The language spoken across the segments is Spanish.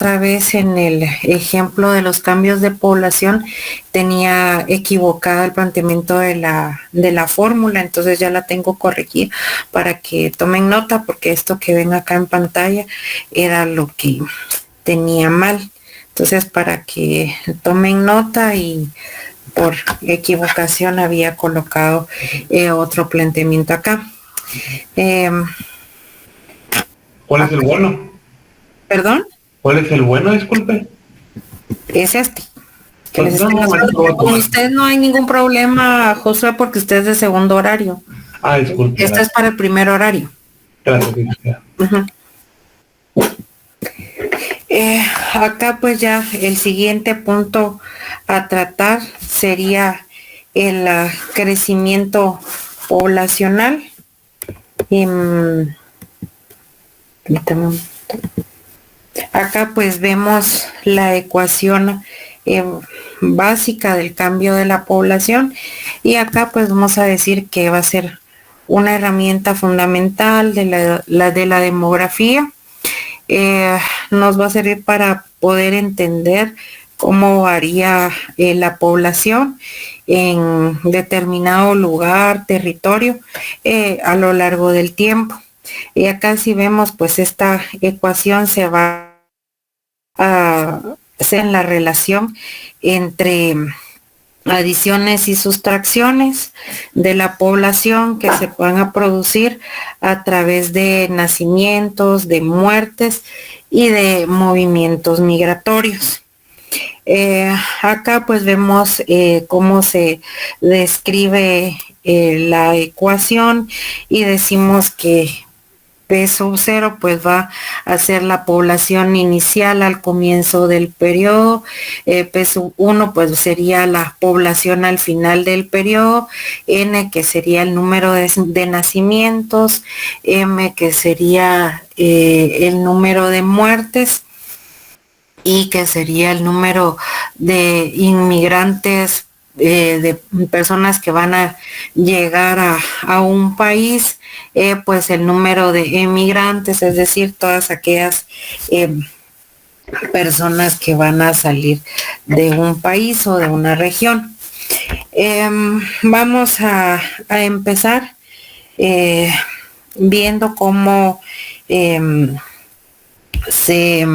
otra vez en el ejemplo de los cambios de población tenía equivocada el planteamiento de la fórmula, entonces ya la tengo corregida para que tomen nota, porque esto que ven acá en pantalla era lo que tenía mal. Entonces, para que tomen nota, y por equivocación había colocado otro planteamiento acá. ¿Cuál es el bueno? ¿Perdón? ¿Cuál es el bueno? Disculpe. Es este. No, Con usted no hay ningún problema, Josué, porque usted es de segundo horario. Disculpe. Esto es para el primer horario. Gracias, licenciada. Acá pues ya el siguiente punto a tratar sería el crecimiento poblacional. Acá pues vemos la ecuación básica del cambio de la población, y acá pues vamos a decir que va a ser una herramienta fundamental de la demografía. Nos va a servir para poder entender cómo varía la población en determinado lugar, territorio, a lo largo del tiempo. Y acá si vemos, pues esta ecuación se va a hacer en la relación entre adiciones y sustracciones de la población que se van a producir a través de nacimientos, de muertes y de movimientos migratorios. Acá pues vemos cómo se describe la ecuación, y decimos que P sub 0 pues va a ser la población inicial al comienzo del periodo, P sub 1 pues sería la población al final del periodo, N que sería el número de nacimientos, M que sería el número de muertes, y que sería el número de inmigrantes, de personas que van a llegar a un país, pues el número de emigrantes, es decir, todas aquellas personas que van a salir de un país o de una región. Vamos a empezar viendo cómo se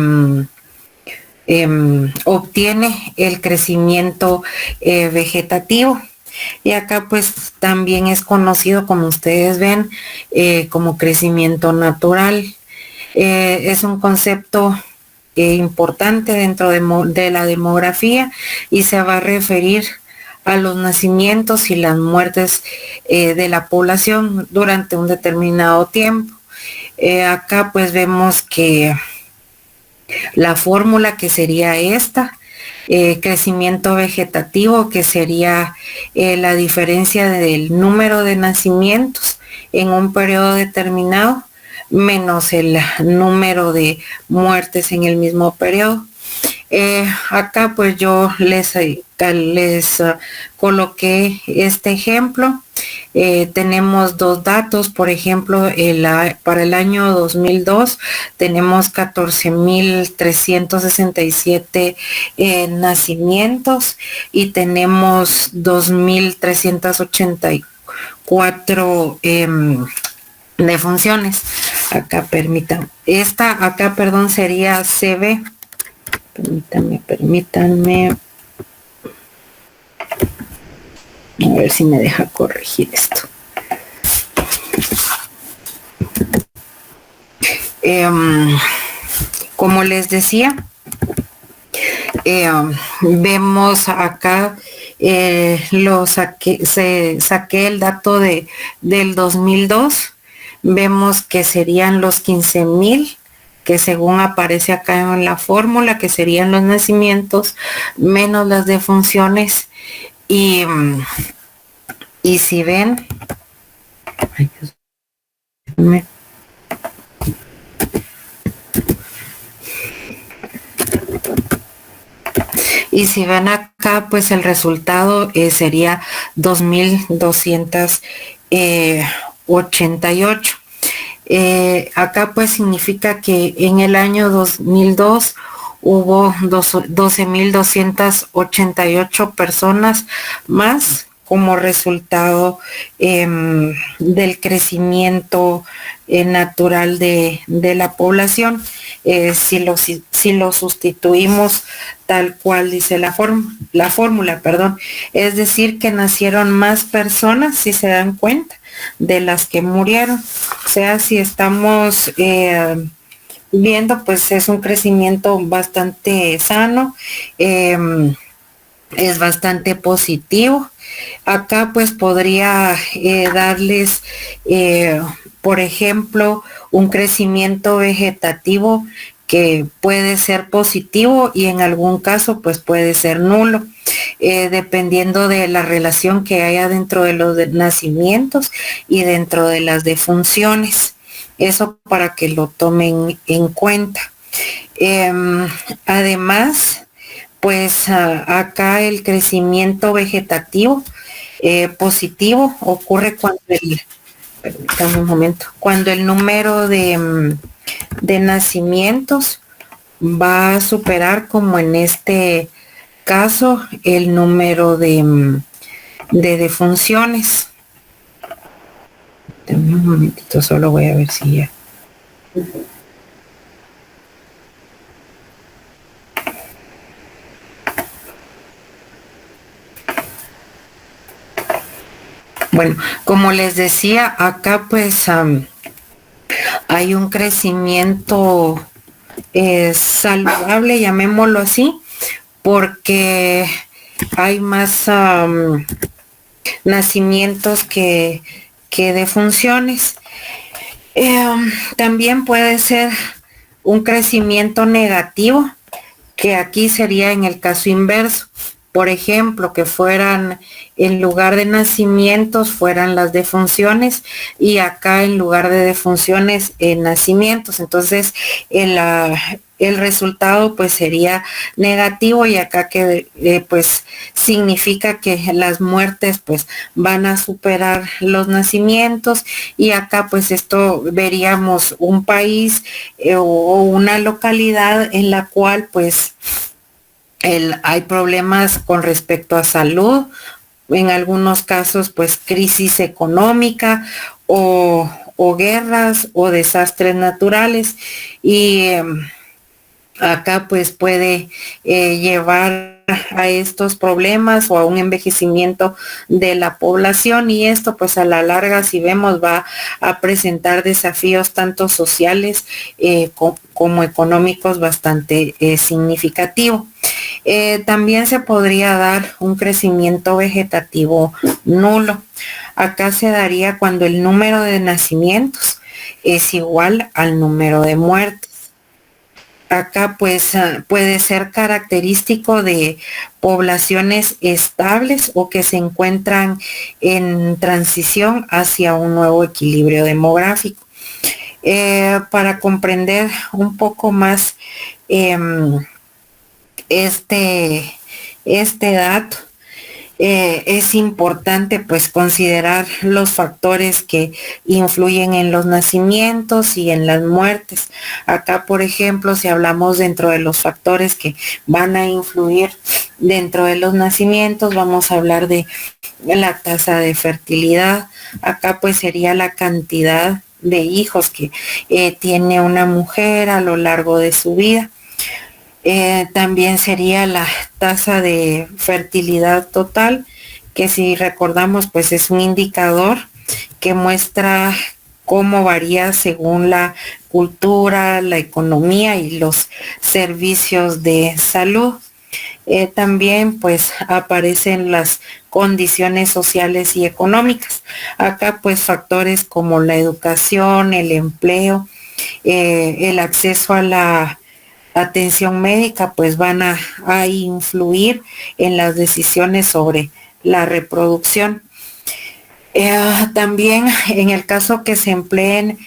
obtiene el crecimiento vegetativo. Y acá pues también es conocido, como ustedes ven, como crecimiento natural. Es un concepto importante dentro de la demografía, y se va a referir a los nacimientos y las muertes de la población durante un determinado tiempo. Acá pues vemos que la fórmula que sería esta, crecimiento vegetativo, que sería la diferencia del número de nacimientos en un periodo determinado menos el número de muertes en el mismo periodo. Acá pues yo les coloqué este ejemplo. Tenemos dos datos, por ejemplo, para el año 2002 tenemos 14.367 nacimientos, y tenemos 2.384 defunciones. Acá permítanme, perdón, sería CB. Permítanme. A ver si me deja corregir esto. Como les decía, vemos acá, saqué el dato del 2002, vemos que serían los 15,000, que según aparece acá en la fórmula, que serían los nacimientos menos las defunciones. Y si ven, acá, pues el resultado sería 2.288. Acá pues significa que en el año 2002 hubo 12.288 personas más como resultado del crecimiento natural de la población. Si lo sustituimos tal cual dice la fórmula, perdón, es decir, que nacieron más personas, si se dan cuenta, de las que murieron. O sea, si estamos viendo, pues es un crecimiento bastante sano, es bastante positivo. Acá pues podría darles, por ejemplo, un crecimiento vegetativo que puede ser positivo y en algún caso pues puede ser nulo, dependiendo de la relación que haya dentro de los nacimientos y dentro de las defunciones. Eso para que lo tomen en cuenta. Además, pues acá el crecimiento vegetativo positivo ocurre cuando el número de nacimientos va a superar, como en este caso, el número de defunciones. Dame un momentito, solo voy a ver si ya. Bueno, como les decía, acá pues hay un crecimiento saludable, llamémoslo así, porque hay más nacimientos que defunciones. También puede ser un crecimiento negativo, que aquí sería en el caso inverso. Por ejemplo, que fueran, en lugar de nacimientos, fueran las defunciones, y acá en lugar de defunciones, nacimientos. Entonces, el resultado pues sería negativo, y acá que pues significa que las muertes pues van a superar los nacimientos, y acá pues esto veríamos un país o una localidad en la cual pues hay problemas con respecto a salud, en algunos casos pues crisis económica o guerras o desastres naturales, y acá pues puede llevar a estos problemas o a un envejecimiento de la población, y esto pues a la larga, si vemos, va a presentar desafíos tanto sociales como económicos bastante significativos. También se podría dar un crecimiento vegetativo nulo. Acá se daría cuando el número de nacimientos es igual al número de muertes. Acá pues puede ser característico de poblaciones estables o que se encuentran en transición hacia un nuevo equilibrio demográfico. Para comprender un poco más este dato, es importante pues considerar los factores que influyen en los nacimientos y en las muertes. Acá, por ejemplo, si hablamos dentro de los factores que van a influir dentro de los nacimientos, vamos a hablar de la tasa de fertilidad. Acá pues sería la cantidad de hijos que tiene una mujer a lo largo de su vida. También sería la tasa de fertilidad total, que si recordamos pues es un indicador que muestra cómo varía según la cultura, la economía y los servicios de salud. También pues aparecen las condiciones sociales y económicas. Acá pues factores como la educación, el empleo, el acceso a la atención médica pues van a influir en las decisiones sobre la reproducción. También en el caso que se empleen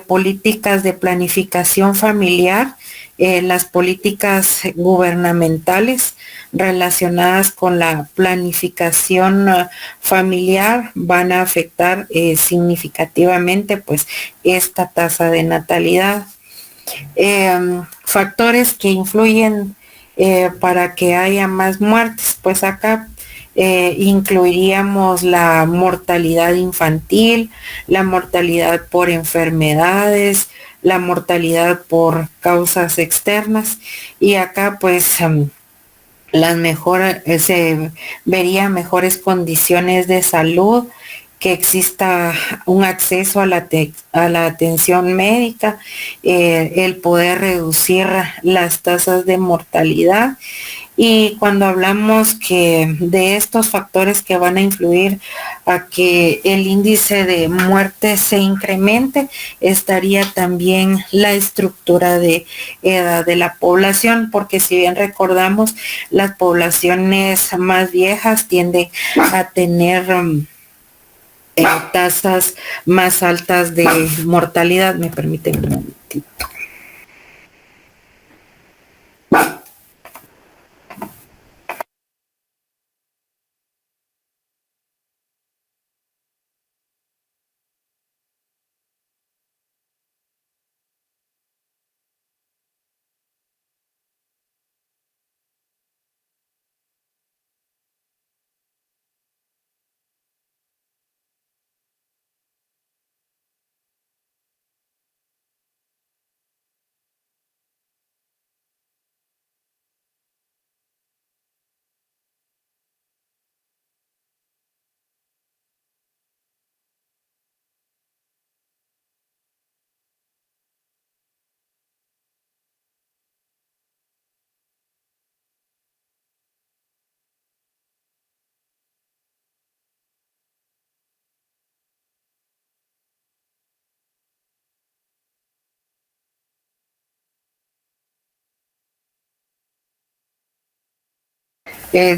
políticas de planificación familiar, las políticas gubernamentales relacionadas con la planificación familiar van a afectar significativamente pues esta tasa de natalidad. Factores que influyen para que haya más muertes, pues acá incluiríamos la mortalidad infantil, la mortalidad por enfermedades, la mortalidad por causas externas, y acá pues las mejores, se verían mejores condiciones de salud, que exista un acceso a a la atención médica, el poder reducir las tasas de mortalidad. Y cuando hablamos que de estos factores que van a influir a que el índice de muerte se incremente, estaría también la estructura de edad de la población, porque si bien recordamos, las poblaciones más viejas tienden a tener tasas más altas de mortalidad. Me permiten un momentito.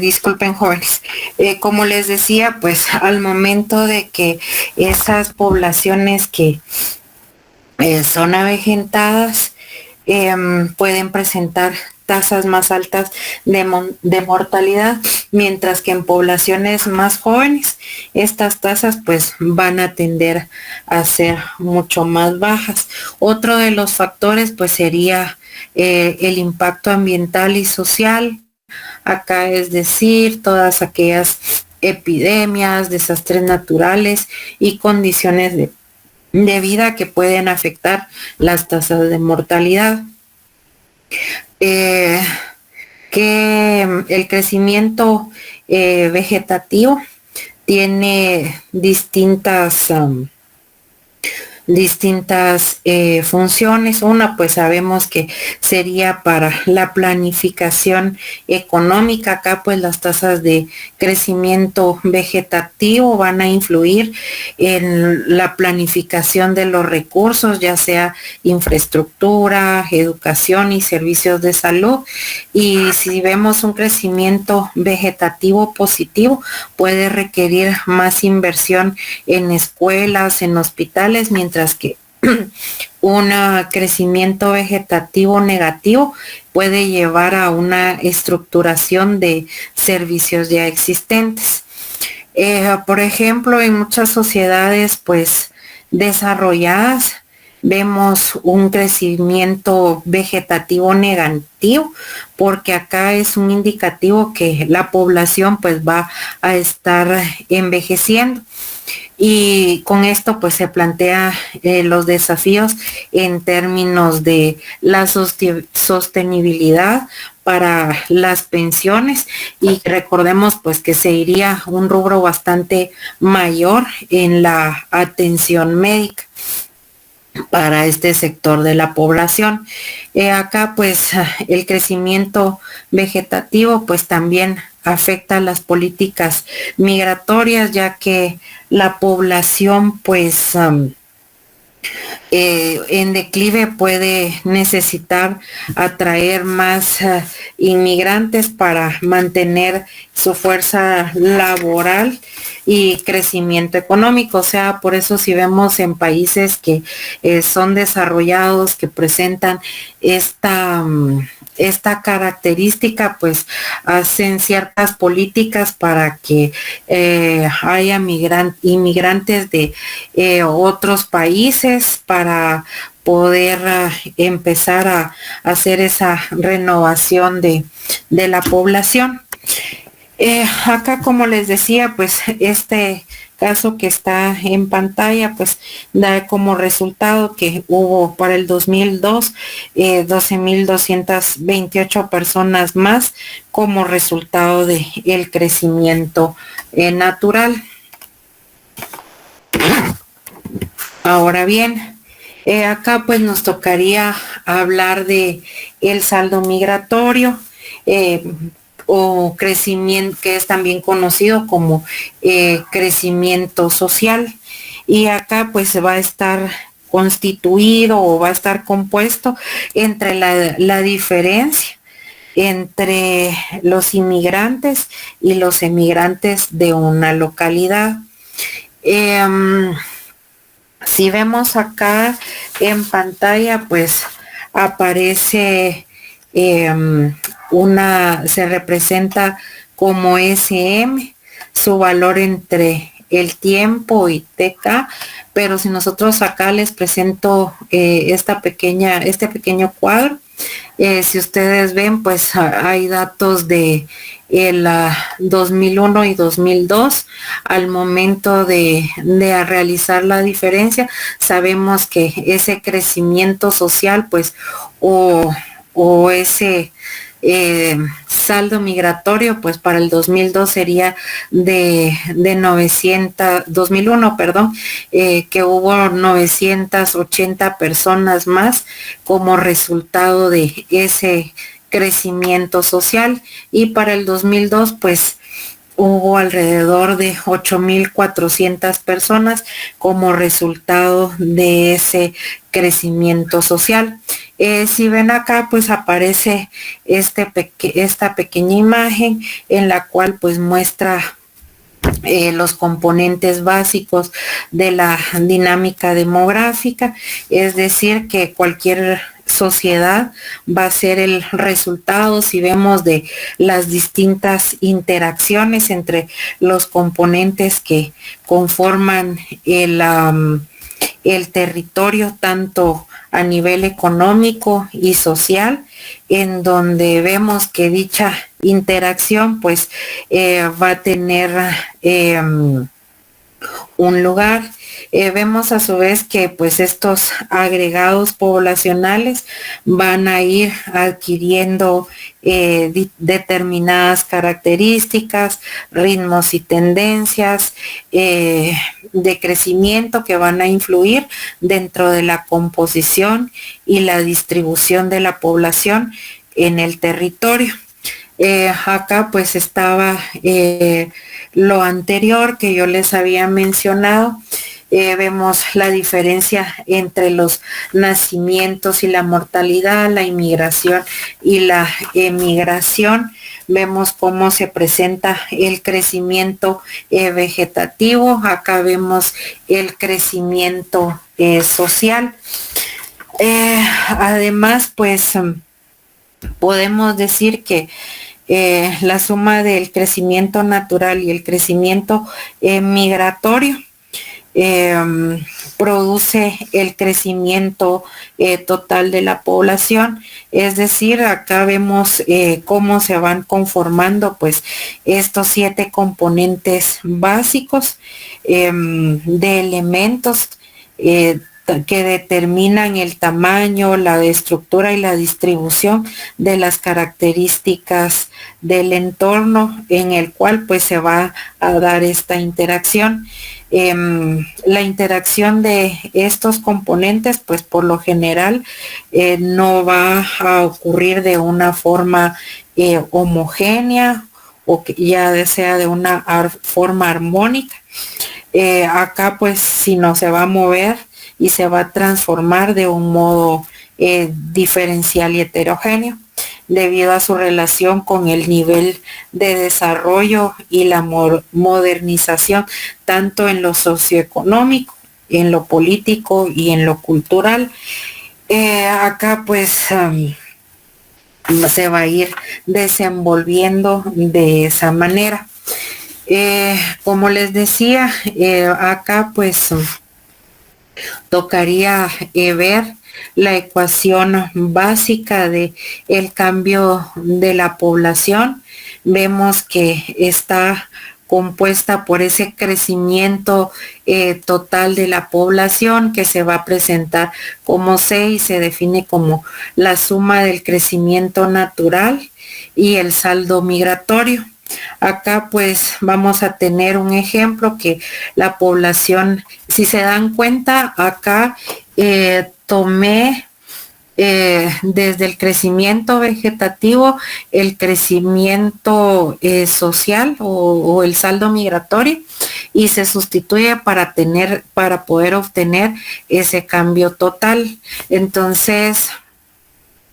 Disculpen, jóvenes. Como les decía, pues al momento de que esas poblaciones que son avejentadas pueden presentar tasas más altas de mortalidad, mientras que en poblaciones más jóvenes estas tasas pues van a tender a ser mucho más bajas. Otro de los factores pues sería el impacto ambiental y social. Acá es decir, todas aquellas epidemias, desastres naturales y condiciones de vida que pueden afectar las tasas de mortalidad. Que el crecimiento vegetativo tiene distintas funciones. Una, pues sabemos que sería para la planificación económica. Acá pues las tasas de crecimiento vegetativo van a influir en la planificación de los recursos, ya sea infraestructura, educación y servicios de salud. Y si vemos un crecimiento vegetativo positivo, puede requerir más inversión en escuelas, en hospitales, mientras que un crecimiento vegetativo negativo puede llevar a una estructuración de servicios ya existentes. Por ejemplo, en muchas sociedades pues desarrolladas vemos un crecimiento vegetativo negativo, porque acá es un indicativo que la población pues va a estar envejeciendo. Y con esto pues se plantea los desafíos en términos de la sostenibilidad para las pensiones, y recordemos pues que se iría un rubro bastante mayor en la atención médica para este sector de la población. Acá pues el crecimiento vegetativo pues también afecta las políticas migratorias, ya que la población pues en declive puede necesitar atraer más inmigrantes para mantener su fuerza laboral y crecimiento económico. O sea, por eso si vemos en países que son desarrollados, que presentan esta característica, pues hacen ciertas políticas para que haya inmigrantes de otros países para poder empezar a hacer esa renovación de la población. Acá, como les decía, pues este caso que está en pantalla, pues da como resultado que hubo para el 2002 12.228 personas más como resultado de el crecimiento natural. Ahora bien, acá pues nos tocaría hablar de el saldo migratorio. O crecimiento, que es también conocido como crecimiento social. Y acá pues se va a estar constituido o va a estar compuesto entre la diferencia entre los inmigrantes y los emigrantes de una localidad. Si vemos acá en pantalla, pues aparece se representa como SM, su valor entre el tiempo y TK, pero si nosotros acá les presento este pequeño cuadro, si ustedes ven, pues hay datos de el 2001 y 2002. Al momento de realizar la diferencia, sabemos que ese crecimiento social, pues, o ese saldo migratorio, pues para el 2002 sería de 2001, perdón, que hubo 980 personas más como resultado de ese crecimiento social, y para el 2002 pues hubo alrededor de 8.400 personas como resultado de ese crecimiento social. Si ven acá, pues aparece esta pequeña imagen en la cual pues muestra los componentes básicos de la dinámica demográfica, es decir, que cualquier sociedad va a ser el resultado, si vemos, de las distintas interacciones entre los componentes que conforman el territorio, tanto a nivel económico y social, en donde vemos que dicha interacción pues va a tener un lugar. Vemos a su vez que pues estos agregados poblacionales van a ir adquiriendo determinadas características, ritmos y tendencias de crecimiento que van a influir dentro de la composición y la distribución de la población en el territorio. Acá pues estaba lo anterior que yo les había mencionado. Vemos la diferencia entre los nacimientos y la mortalidad, la inmigración y la emigración. Vemos cómo se presenta el crecimiento vegetativo. Acá vemos el crecimiento social. Además, pues podemos decir que la suma del crecimiento natural y el crecimiento migratorio produce el crecimiento total de la población. Es decir, acá vemos cómo se van conformando pues estos 7 componentes básicos de elementos que determinan el tamaño, la estructura y la distribución de las características del entorno en el cual pues se va a dar esta interacción. La interacción de estos componentes pues por lo general no va a ocurrir de una forma homogénea o que ya sea de una forma armónica. Acá pues si no se va a mover y se va a transformar de un modo diferencial y heterogéneo debido a su relación con el nivel de desarrollo y la modernización, tanto en lo socioeconómico, en lo político y en lo cultural. Acá pues se va a ir desenvolviendo de esa manera. Como les decía, acá pues tocaría ver la ecuación básica de el cambio de la población, vemos que está compuesta por ese crecimiento total de la población que se va a presentar como C y se define como la suma del crecimiento natural y el saldo migratorio. Acá pues vamos a tener un ejemplo que la población, si se dan cuenta, acá tomé desde el crecimiento vegetativo, el crecimiento social o el saldo migratorio y se sustituye para poder obtener ese cambio total. Entonces,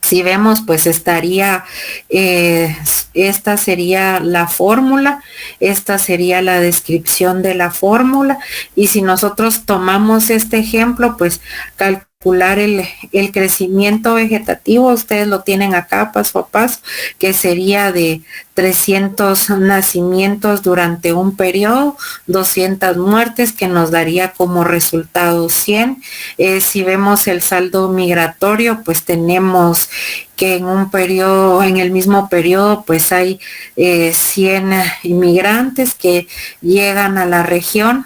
si vemos, pues estaría, esta sería la fórmula, esta sería la descripción de la fórmula, y si nosotros tomamos este ejemplo, pues calcular el crecimiento vegetativo, ustedes lo tienen acá paso a paso, que sería de 300 nacimientos durante un periodo, 200 muertes, que nos daría como resultado 100. Si vemos el saldo migratorio, pues tenemos que en un periodo, en el mismo periodo, pues hay 100 inmigrantes que llegan a la región.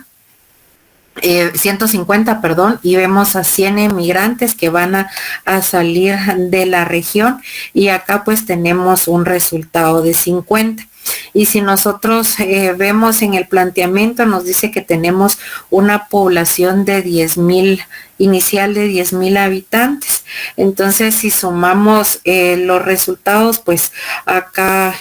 150, perdón, y vemos a 100 emigrantes que van a salir de la región y acá pues tenemos un resultado de 50. Y si nosotros vemos en el planteamiento, nos dice que tenemos una población de 10,000, inicial de 10,000 habitantes. Entonces, si sumamos los resultados, pues acá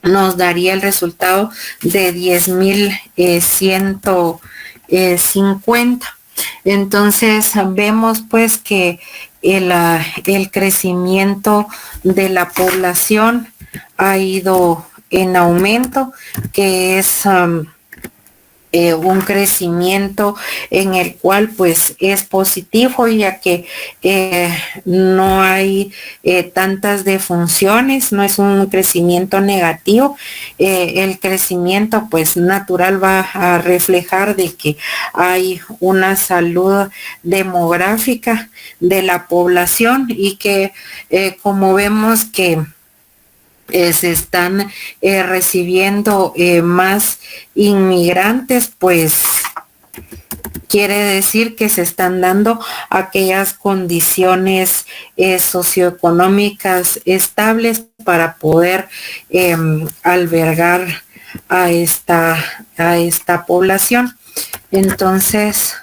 nos daría el resultado de 10,150. Entonces vemos pues que el crecimiento de la población ha ido en aumento, que es un crecimiento en el cual pues es positivo, ya que no hay tantas defunciones, no es un crecimiento negativo. El crecimiento pues natural va a reflejar de que hay una salud demográfica de la población y que como vemos que se están recibiendo más inmigrantes, pues quiere decir que se están dando aquellas condiciones socioeconómicas estables para poder albergar a esta población. Entonces,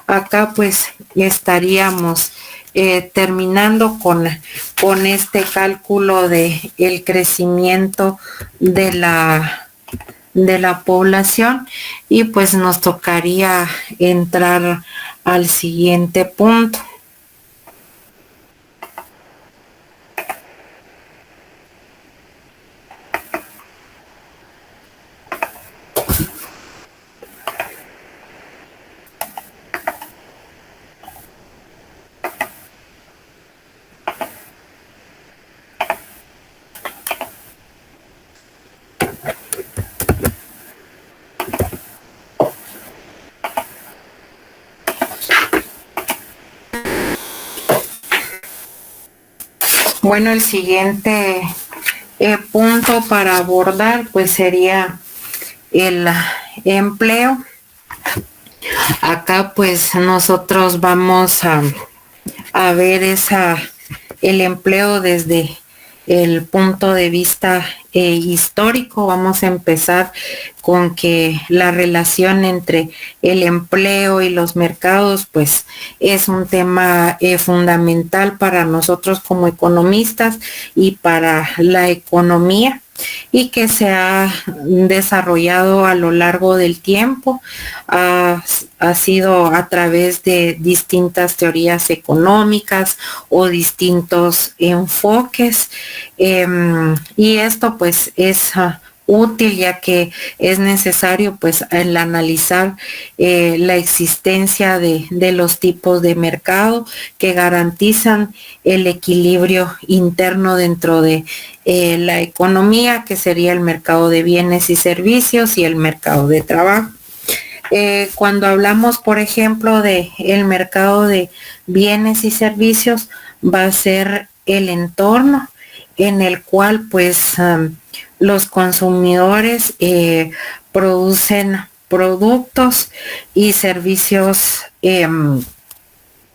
acá pues estaríamos terminando con este cálculo de el crecimiento de la población y pues nos tocaría entrar al siguiente punto. Bueno, el siguiente punto para abordar pues sería el empleo. Acá pues nosotros vamos a ver el empleo desde el punto de vista histórico. Vamos a empezar con que la relación entre el empleo y los mercados pues es un tema fundamental para nosotros como economistas y para la economía, y que se ha desarrollado a lo largo del tiempo, ha sido a través de distintas teorías económicas o distintos enfoques, y esto pues es útil, ya que es necesario pues el analizar la existencia de los tipos de mercado que garantizan el equilibrio interno dentro de la economía, que sería el mercado de bienes y servicios y el mercado de trabajo. Cuando hablamos, por ejemplo, de el mercado de bienes y servicios, va a ser el entorno en el cual pues los consumidores producen productos y servicios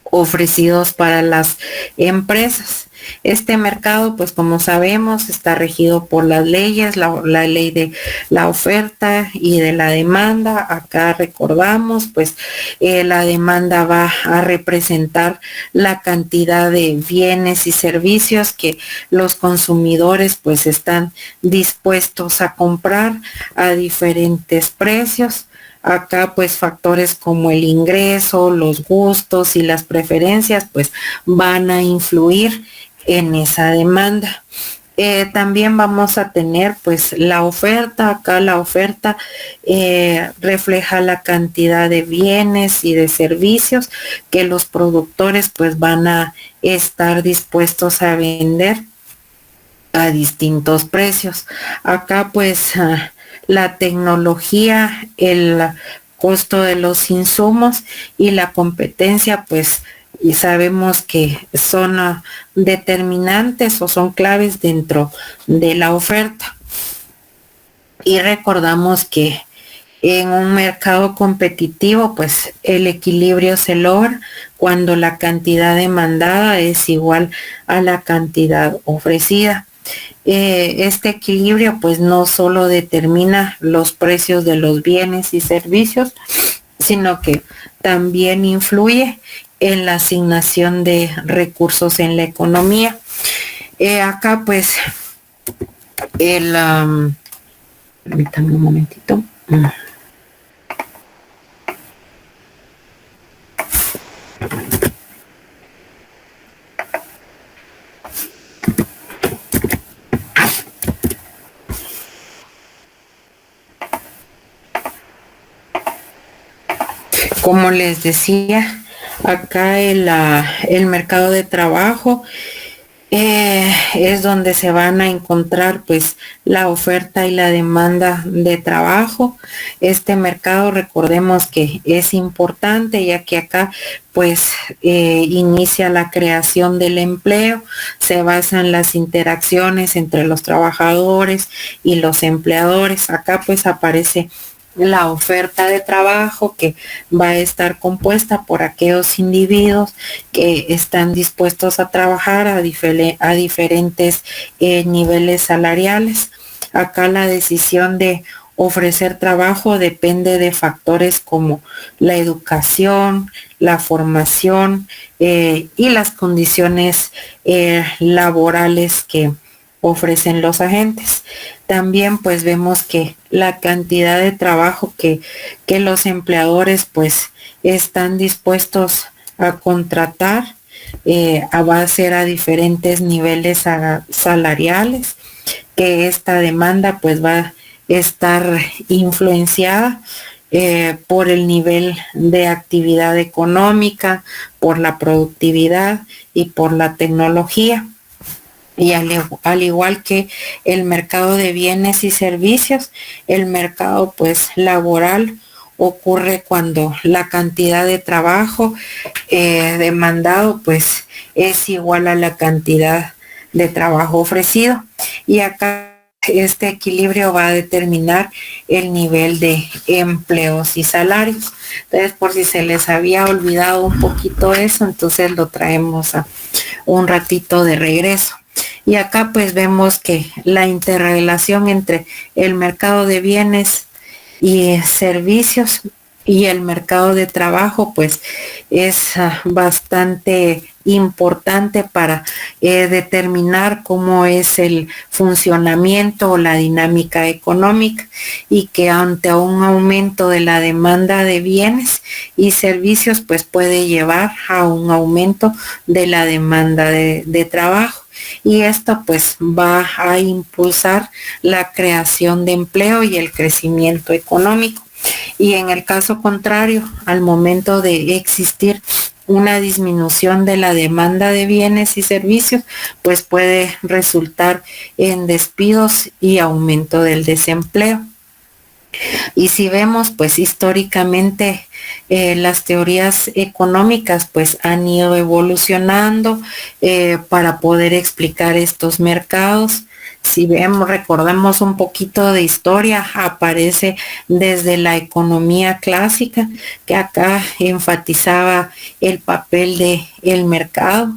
ofrecidos para las empresas. Este mercado, pues como sabemos, está regido por las leyes, la ley de la oferta y de la demanda. Acá recordamos, pues la demanda va a representar la cantidad de bienes y servicios que los consumidores pues están dispuestos a comprar a diferentes precios. Acá pues factores como el ingreso, los gustos y las preferencias pues van a influir en esa demanda. También vamos a tener pues la oferta. Acá la oferta refleja la cantidad de bienes y de servicios que los productores pues van a estar dispuestos a vender a distintos precios. Acá pues la tecnología, el costo de los insumos y la competencia pues y sabemos que son determinantes o son claves dentro de la oferta. Y recordamos que en un mercado competitivo, pues el equilibrio se logra cuando la cantidad demandada es igual a la cantidad ofrecida. Este equilibrio pues no solo determina los precios de los bienes y servicios, sino que también influye en la asignación de recursos en la economía. Acá pues permítanme un momentito. Como les decía, acá el mercado de trabajo es donde se van a encontrar pues la oferta y la demanda de trabajo. Este mercado, recordemos que es importante ya que acá pues inicia la creación del empleo, se basa en las interacciones entre los trabajadores y los empleadores. Acá pues aparece la oferta de trabajo que va a estar compuesta por aquellos individuos que están dispuestos a trabajar a diferentes niveles salariales. Acá la decisión de ofrecer trabajo depende de factores como la educación, la formación y las condiciones laborales que ofrecen los agentes. También pues vemos que la cantidad de trabajo que los empleadores pues están dispuestos a contratar va a ser a diferentes niveles salariales, que esta demanda pues va a estar influenciada por el nivel de actividad económica, por la productividad y por la tecnología. Y al igual que el mercado de bienes y servicios, el mercado pues laboral ocurre cuando la cantidad de trabajo demandado pues es igual a la cantidad de trabajo ofrecido. Y acá este equilibrio va a determinar el nivel de empleos y salarios. Entonces, por si se les había olvidado un poquito eso, entonces lo traemos a un ratito de regreso. Y acá pues vemos que la interrelación entre el mercado de bienes y servicios y el mercado de trabajo pues es bastante importante para determinar cómo es el funcionamiento o la dinámica económica, y que ante un aumento de la demanda de bienes y servicios pues puede llevar a un aumento de la demanda de trabajo. Y esto pues va a impulsar la creación de empleo y el crecimiento económico. Y en el caso contrario, al momento de existir una disminución de la demanda de bienes y servicios, pues puede resultar en despidos y aumento del desempleo. Y si vemos, pues históricamente las teorías económicas pues han ido evolucionando para poder explicar estos mercados. Si vemos, recordamos un poquito de historia, aparece desde la economía clásica, que acá enfatizaba el papel de el mercado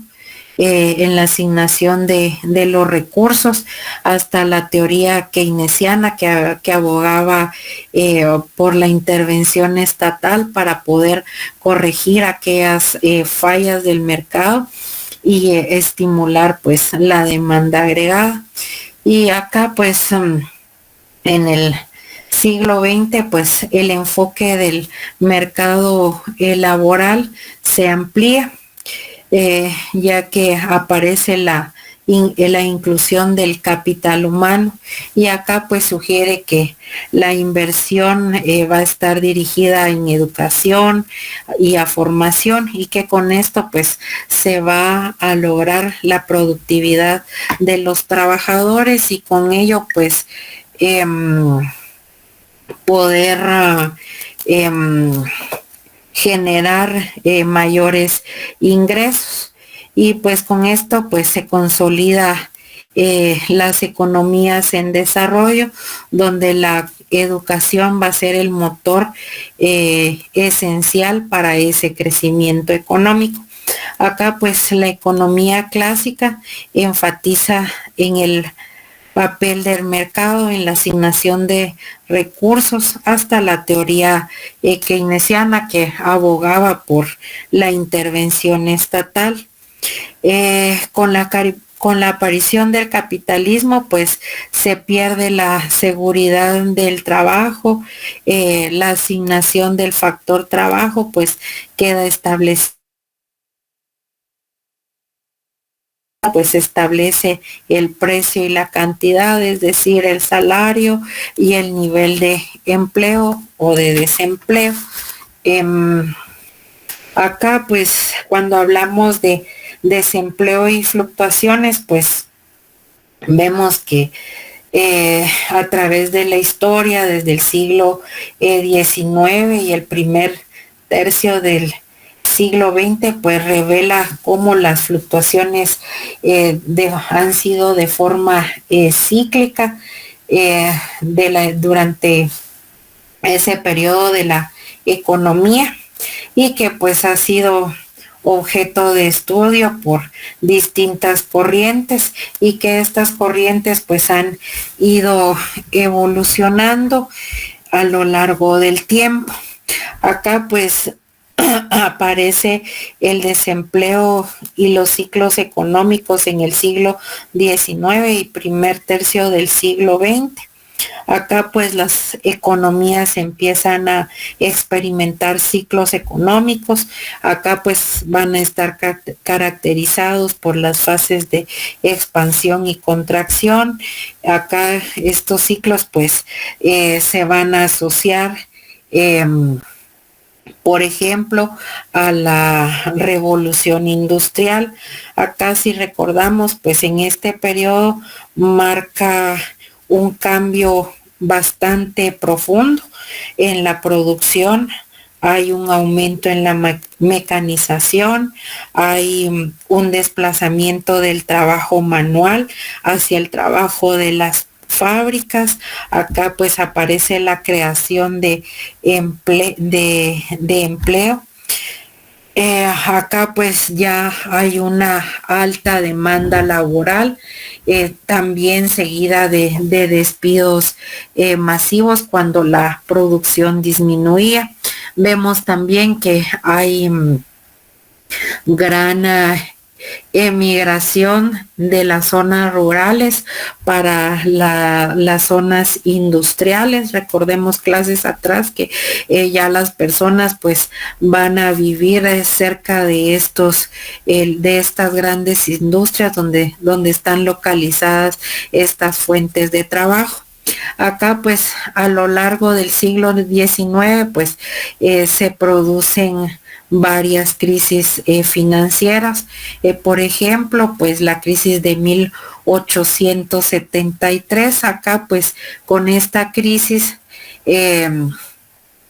en la asignación de los recursos, hasta la teoría keynesiana que abogaba por la intervención estatal para poder corregir aquellas fallas del mercado y estimular pues la demanda agregada. Y acá pues en el siglo XX pues el enfoque del mercado laboral se amplía, ya que aparece la inclusión del capital humano, y acá pues sugiere que la inversión va a estar dirigida en educación y a formación, y que con esto pues se va a lograr la productividad de los trabajadores y con ello pues poder generar mayores ingresos, y pues con esto pues se consolida las economías en desarrollo, donde la educación va a ser el motor esencial para ese crecimiento económico. Acá pues la economía clásica enfatiza en el papel del mercado en la asignación de recursos, hasta la teoría keynesiana que abogaba por la intervención estatal. Con la aparición del capitalismo, pues se pierde la seguridad del trabajo, la asignación del factor trabajo, pues queda establecida, pues establece el precio y la cantidad, es decir, el salario y el nivel de empleo o de desempleo. Acá, pues, cuando hablamos de desempleo y fluctuaciones, pues vemos que a través de la historia, desde el siglo XIX y el primer tercio del siglo XX, pues revela cómo las fluctuaciones han sido de forma cíclica durante ese periodo de la economía, y que pues ha sido objeto de estudio por distintas corrientes, y que estas corrientes pues han ido evolucionando a lo largo del tiempo. Acá pues aparece el desempleo y los ciclos económicos en el siglo XIX y primer tercio del siglo XX. Acá pues las economías empiezan a experimentar ciclos económicos. Acá pues van a estar caracterizados por las fases de expansión y contracción. Acá estos ciclos pues se van a asociar por ejemplo, a la revolución industrial. Acá si recordamos, pues en este periodo marca un cambio bastante profundo en la producción. Hay un aumento en la mecanización, hay un desplazamiento del trabajo manual hacia el trabajo de las fábricas. Acá pues aparece la creación de empleo. Acá pues ya hay una alta demanda laboral, también seguida de despidos masivos cuando la producción disminuía. Vemos también que hay gran emigración de las zonas rurales para las zonas industriales. Recordemos clases atrás que ya las personas pues van a vivir cerca de estas grandes industrias donde están localizadas estas fuentes de trabajo. Acá pues a lo largo del siglo XIX pues se producen varias crisis financieras. Por ejemplo, pues la crisis de 1873, acá pues con esta crisis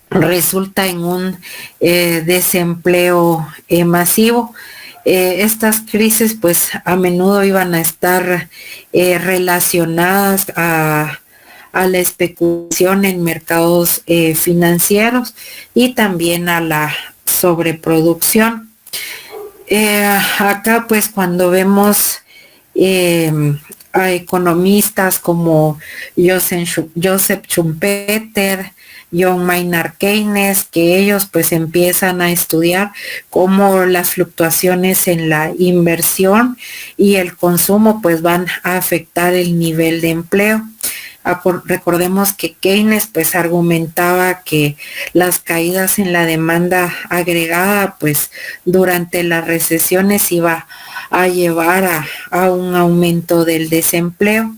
resulta en un desempleo masivo. Estas crisis pues a menudo iban a estar relacionadas a la especulación en mercados financieros y también a la sobreproducción. Acá pues cuando vemos a economistas como Joseph Schumpeter, John Maynard Keynes, que ellos pues empiezan a estudiar cómo las fluctuaciones en la inversión y el consumo pues van a afectar el nivel de empleo. Recordemos que Keynes pues argumentaba que las caídas en la demanda agregada pues durante las recesiones iba a llevar a un aumento del desempleo.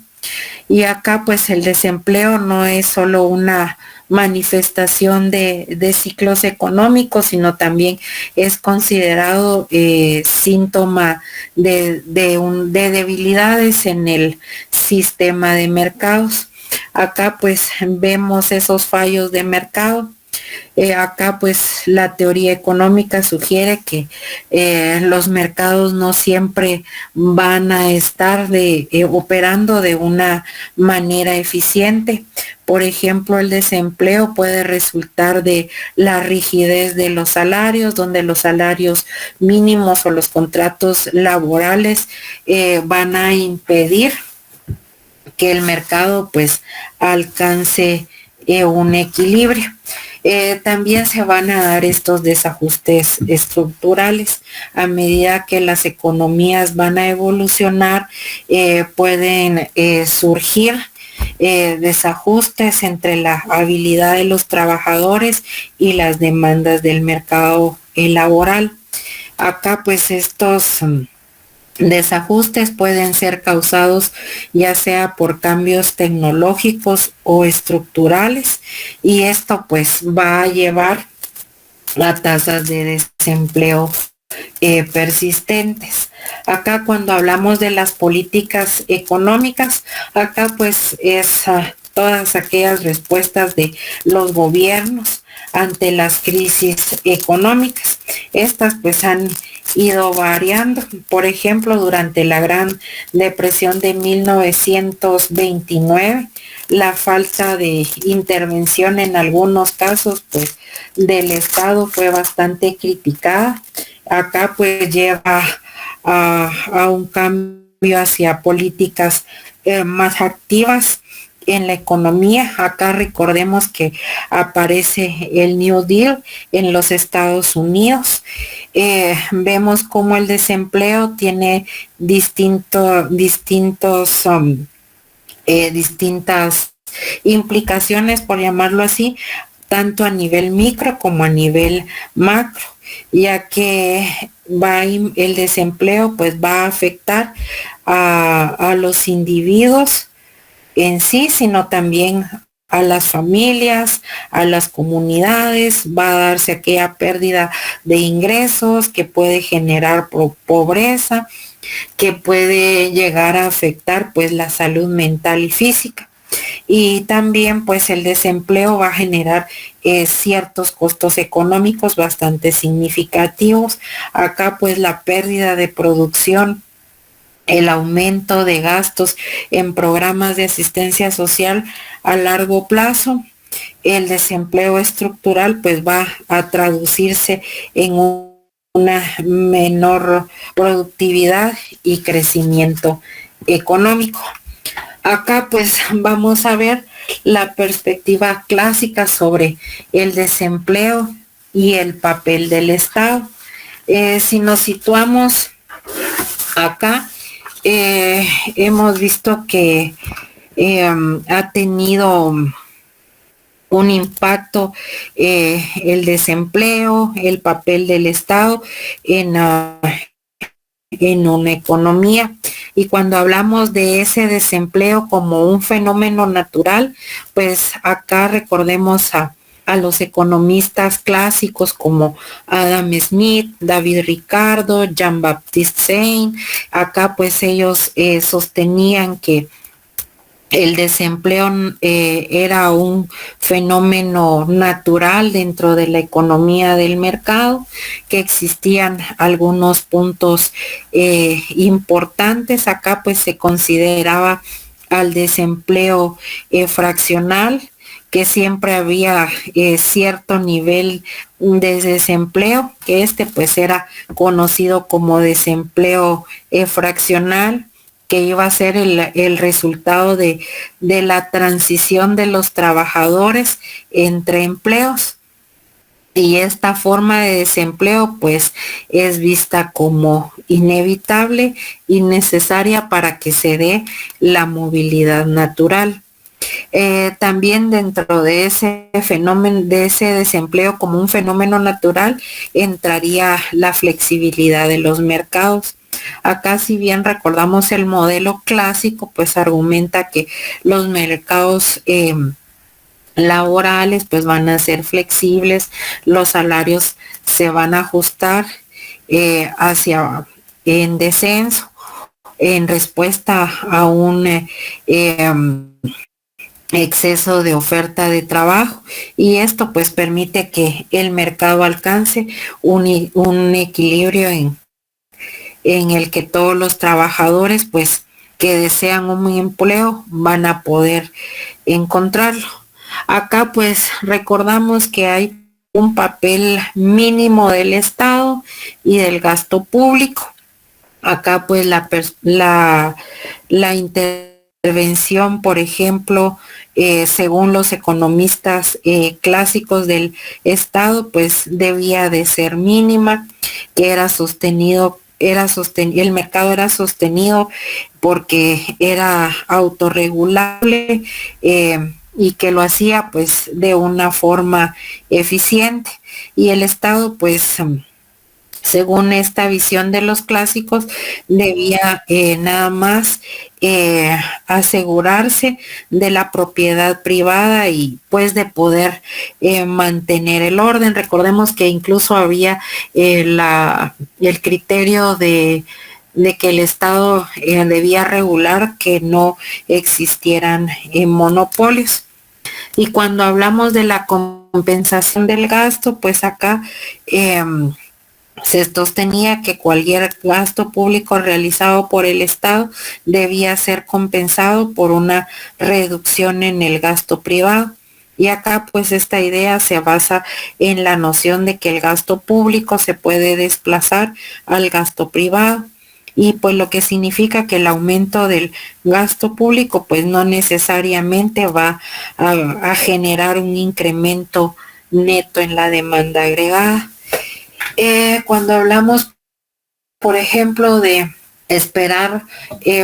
Y acá pues el desempleo no es solo una manifestación de ciclos económicos, sino también es considerado síntoma de debilidades en el sistema de mercados. Acá pues vemos esos fallos de mercado. Acá pues la teoría económica sugiere que los mercados no siempre van a estar operando de una manera eficiente. Por ejemplo, el desempleo puede resultar de la rigidez de los salarios, donde los salarios mínimos o los contratos laborales van a impedir que el mercado pues alcance un equilibrio. También se van a dar estos desajustes estructurales a medida que las economías van a evolucionar. Pueden surgir desajustes entre la habilidad de los trabajadores y las demandas del mercado laboral. Acá pues estos desajustes pueden ser causados ya sea por cambios tecnológicos o estructurales, y esto pues va a llevar a tasas de desempleo persistentes. Acá cuando hablamos de las políticas económicas, acá pues es todas aquellas respuestas de los gobiernos ante las crisis económicas. Estas pues han ido variando. Por ejemplo, durante la Gran Depresión de 1929, la falta de intervención en algunos casos pues del Estado fue bastante criticada. Acá pues lleva a un cambio hacia políticas más activas en la economía. Acá recordemos que aparece el New Deal en los Estados Unidos. Vemos cómo el desempleo tiene distintas implicaciones, por llamarlo así, tanto a nivel micro como a nivel macro, ya que el desempleo pues va a afectar a los individuos en sí, sino también a las familias, a las comunidades. Va a darse aquella pérdida de ingresos que puede generar pobreza, que puede llegar a afectar pues la salud mental y física. Y también pues el desempleo va a generar ciertos costos económicos bastante significativos. Acá pues la pérdida de producción, el aumento de gastos en programas de asistencia social a largo plazo. El desempleo estructural pues va a traducirse en una menor productividad y crecimiento económico. Acá pues vamos a ver la perspectiva clásica sobre el desempleo y el papel del Estado. Si nos situamos acá, hemos visto que ha tenido un impacto el desempleo, el papel del Estado en una economía. Y cuando hablamos de ese desempleo como un fenómeno natural, pues acá recordemos a los economistas clásicos como Adam Smith, David Ricardo, Jean-Baptiste Say. Acá pues ellos sostenían que el desempleo era un fenómeno natural dentro de la economía del mercado, que existían algunos puntos importantes. Acá pues se consideraba al desempleo fraccional, que siempre había cierto nivel de desempleo, que pues era conocido como desempleo fraccional, que iba a ser el resultado de la transición de los trabajadores entre empleos. Y esta forma de desempleo pues es vista como inevitable y necesaria para que se dé la movilidad natural. También dentro de ese fenómeno, de ese desempleo como un fenómeno natural, entraría la flexibilidad de los mercados. Acá, si bien recordamos el modelo clásico, pues argumenta que los mercados laborales pues van a ser flexibles, los salarios se van a ajustar hacia en descenso en respuesta a un exceso de oferta de trabajo, y esto pues permite que el mercado alcance un equilibrio en el que todos los trabajadores pues que desean un empleo van a poder encontrarlo. Acá pues recordamos que hay un papel mínimo del Estado y del gasto público. Acá pues la intervención, por ejemplo, según los economistas clásicos del Estado, pues debía de ser mínima, que el mercado era sostenido porque era autorregulable y que lo hacía pues de una forma eficiente. Y el Estado pues según esta visión de los clásicos, debía nada más asegurarse de la propiedad privada y pues de poder mantener el orden. Recordemos que incluso había el criterio de que el Estado debía regular que no existieran monopolios. Y cuando hablamos de la compensación del gasto, pues acá se sostenía que cualquier gasto público realizado por el Estado debía ser compensado por una reducción en el gasto privado. Y acá pues esta idea se basa en la noción de que el gasto público se puede desplazar al gasto privado. Y pues lo que significa que el aumento del gasto público pues no necesariamente va a generar un incremento neto en la demanda agregada. Cuando hablamos, por ejemplo, de esperar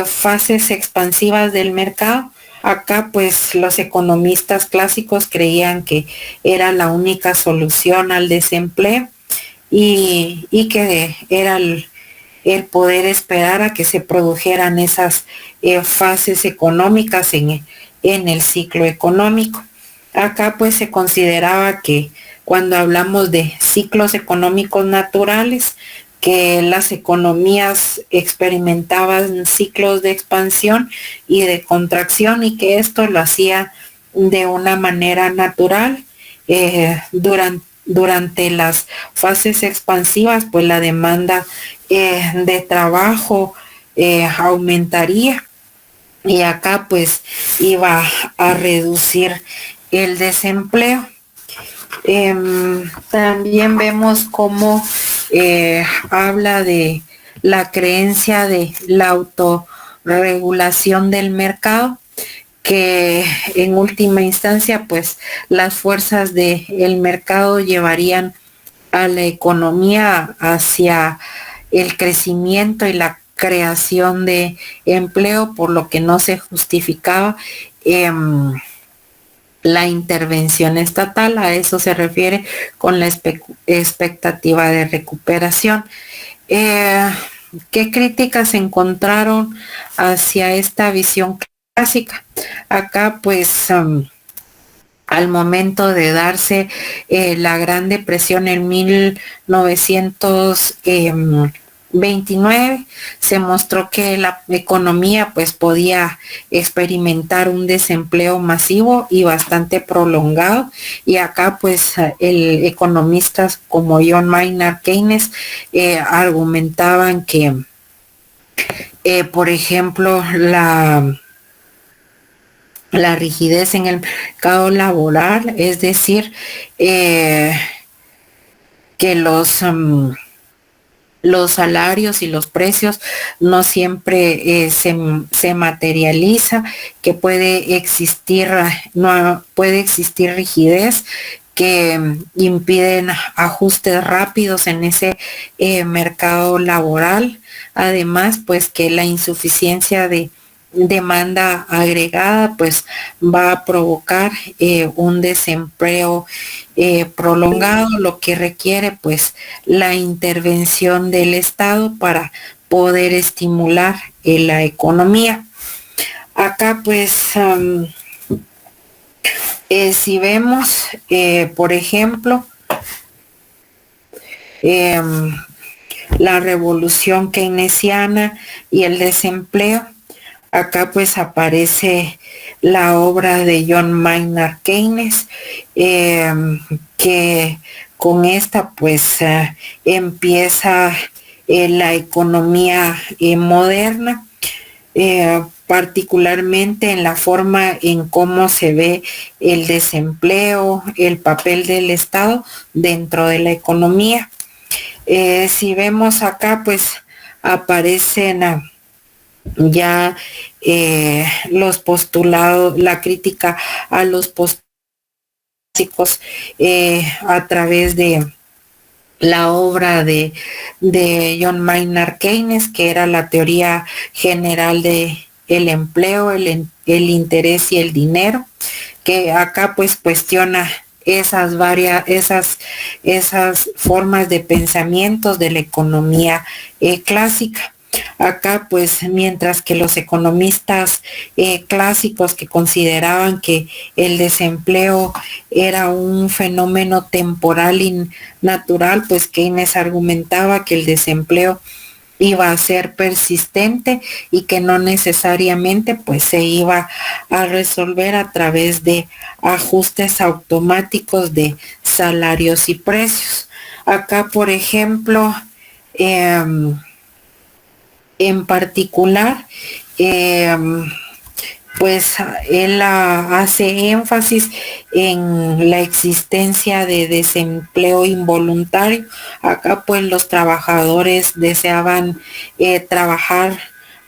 fases expansivas del mercado, acá pues los economistas clásicos creían que era la única solución al desempleo y que era el poder esperar a que se produjeran esas fases económicas en el ciclo económico. Acá pues se consideraba que cuando hablamos de ciclos económicos naturales, que las economías experimentaban ciclos de expansión y de contracción y que esto lo hacía de una manera natural. Durante las fases expansivas, pues la demanda de trabajo aumentaría y acá pues iba a reducir el desempleo. También vemos cómo habla de la creencia de la autorregulación del mercado, que en última instancia pues las fuerzas del mercado llevarían a la economía hacia el crecimiento y la creación de empleo, por lo que no se justificaba la intervención estatal. A eso se refiere con la expectativa de recuperación. ¿Qué críticas se encontraron hacia esta visión clásica? Acá pues al momento de darse la Gran Depresión en 1929, 29 se mostró que la economía pues podía experimentar un desempleo masivo y bastante prolongado, y acá pues el economistas como John Maynard Keynes argumentaban que por ejemplo la rigidez en el mercado laboral, es decir, que los salarios y los precios no siempre se materializa, que no puede existir rigidez, que impiden ajustes rápidos en ese mercado laboral. Además, pues que la insuficiencia de demanda agregada pues va a provocar un desempleo prolongado, lo que requiere pues la intervención del Estado para poder estimular la economía. Acá pues si vemos por ejemplo la revolución keynesiana y el desempleo, acá pues aparece la obra de John Maynard Keynes, que con esta pues empieza la economía moderna, particularmente en la forma en cómo se ve el desempleo, el papel del Estado dentro de la economía. Si vemos acá pues aparecen ya los postulados, la crítica a los postulados a través de la obra de John Maynard Keynes, que era la teoría general de el empleo, el interés y el dinero, que acá pues cuestiona esas formas de pensamientos de la economía clásica. Acá pues mientras que los economistas clásicos que consideraban que el desempleo era un fenómeno temporal y natural, pues Keynes argumentaba que el desempleo iba a ser persistente y que no necesariamente pues se iba a resolver a través de ajustes automáticos de salarios y precios. Acá por ejemplo en particular, pues él hace énfasis en la existencia de desempleo involuntario. Acá pues los trabajadores deseaban trabajar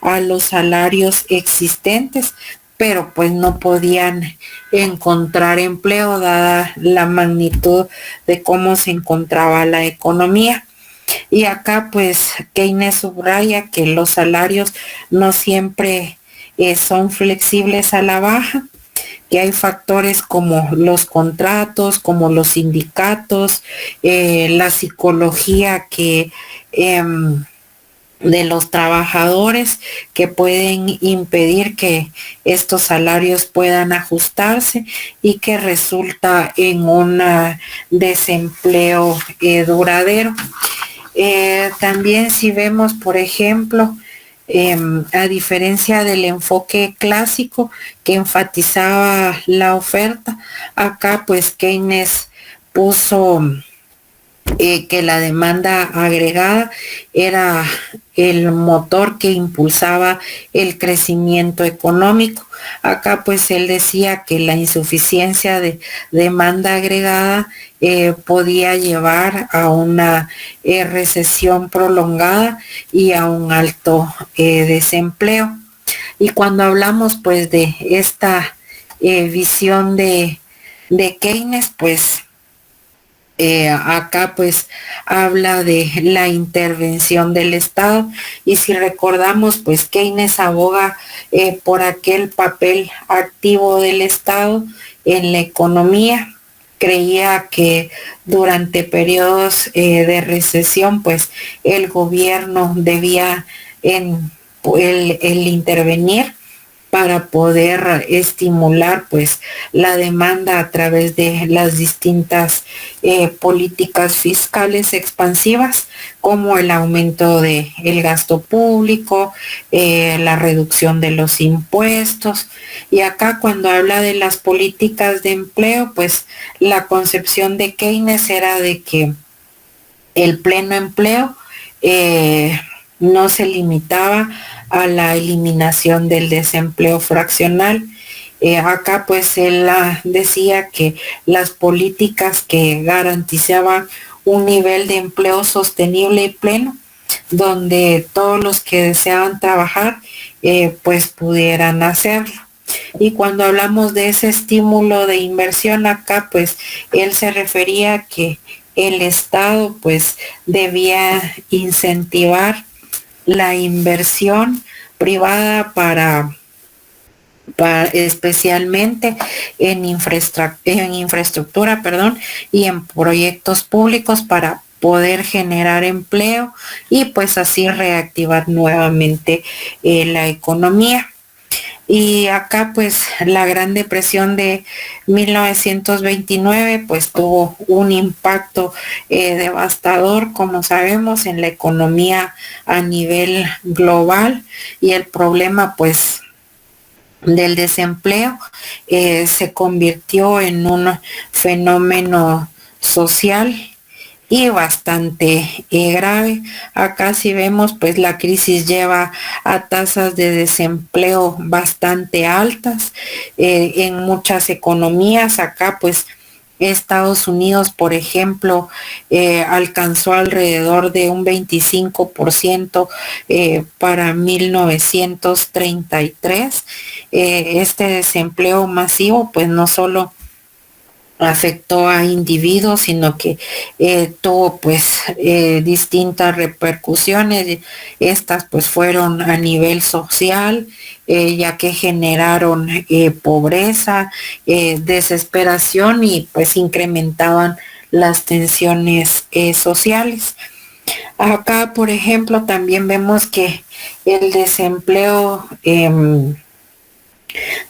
a los salarios existentes, pero pues no podían encontrar empleo dada la magnitud de cómo se encontraba la economía. Y acá pues Keynes subraya que los salarios no siempre son flexibles a la baja, que hay factores como los contratos, como los sindicatos, la psicología de los trabajadores, que pueden impedir que estos salarios puedan ajustarse y que resulta en un desempleo duradero. También si vemos, por ejemplo, a diferencia del enfoque clásico que enfatizaba la oferta, acá pues Keynes puso que la demanda agregada era el motor que impulsaba el crecimiento económico. Acá pues él decía que la insuficiencia de demanda agregada podía llevar a una recesión prolongada y a un alto desempleo. Y cuando hablamos pues de esta visión de Keynes, pues acá pues habla de la intervención del Estado, y si recordamos pues Keynes aboga por aquel papel activo del Estado en la economía. Creía que durante periodos de recesión pues el gobierno debía el intervenir, para poder estimular pues la demanda a través de las distintas políticas fiscales expansivas, como el aumento de el gasto público, la reducción de los impuestos. Y acá cuando habla de las políticas de empleo, pues la concepción de Keynes era de que el pleno empleo no se limitaba a la eliminación del desempleo fraccional. Acá pues él decía que las políticas que garantizaban un nivel de empleo sostenible y pleno, donde todos los que deseaban trabajar pues pudieran hacerlo. Y cuando hablamos de ese estímulo de inversión acá, pues él se refería a que el Estado pues debía incentivar la inversión privada para especialmente en infraestructura, y en proyectos públicos para poder generar empleo y pues así reactivar nuevamente la economía. Y acá pues la Gran Depresión de 1929 pues tuvo un impacto devastador, como sabemos, en la economía a nivel global, y el problema pues del desempleo se convirtió en un fenómeno social y bastante grave. Acá si vemos, pues la crisis lleva a tasas de desempleo bastante altas en muchas economías. Acá pues Estados Unidos, por ejemplo, alcanzó alrededor de un 25% para 1933. Este desempleo masivo pues no solo afectó a individuos, sino que tuvo pues distintas repercusiones. Estas pues fueron a nivel social, ya que generaron pobreza, desesperación, y pues incrementaban las tensiones sociales. Acá, por ejemplo, también vemos que el desempleo,